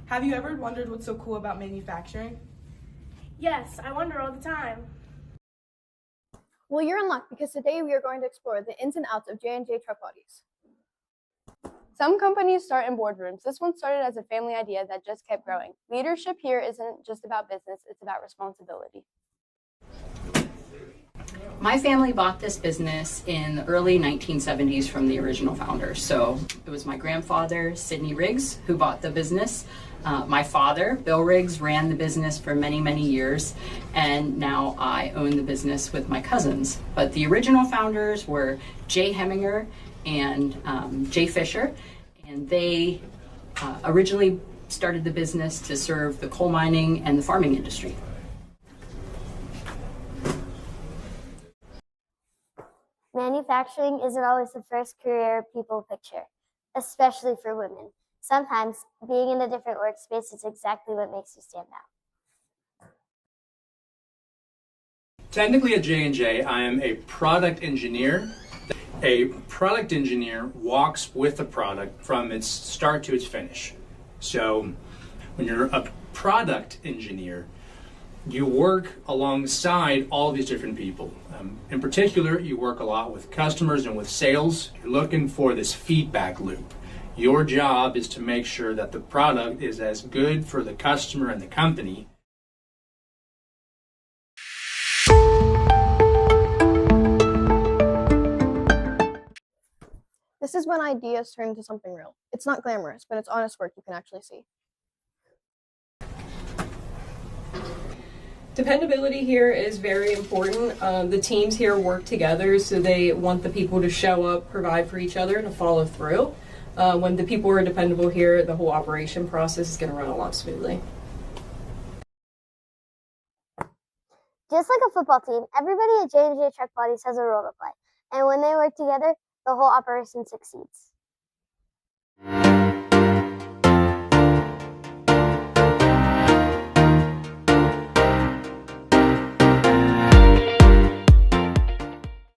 Have you ever wondered what's so cool about manufacturing? Yes, I wonder all the time. Well, you're in luck because today we are going to explore the ins and outs of J&J truck bodies. Some companies start in boardrooms. This one started as a family idea that just kept growing. Leadership here isn't just about business, it's about responsibility. My family bought this business in the early 1970s from the original founders. So it was my grandfather, Sidney Riggs, who bought the business. My father, Bill Riggs, ran the business for many, many years, and now I own the business with my cousins. But the original founders were Jay Heminger and Jay Fisher, and they originally started the business to serve the coal mining and the farming industry. Manufacturing isn't always the first career people picture, especially for women. Sometimes being in a different workspace is exactly what makes you stand out. Technically at J&J, I am a product engineer. A product engineer walks with the product from its start to its finish. So when you're a product engineer, you work alongside all these different people. In particular, you work a lot with customers and with sales. You're looking for this feedback loop. Your job is to make sure that the product is as good for the customer and the company. This is when ideas turn into something real. It's not glamorous, but it's honest work you can actually see. Dependability here is very important. The teams here work together, so they want the people to show up, provide for each other, and to follow through. When the people are dependable here, the whole operation process is going to run a lot smoothly. Just like a football team, everybody at J&J Truck Bodies has a role to play. And when they work together, the whole operation succeeds.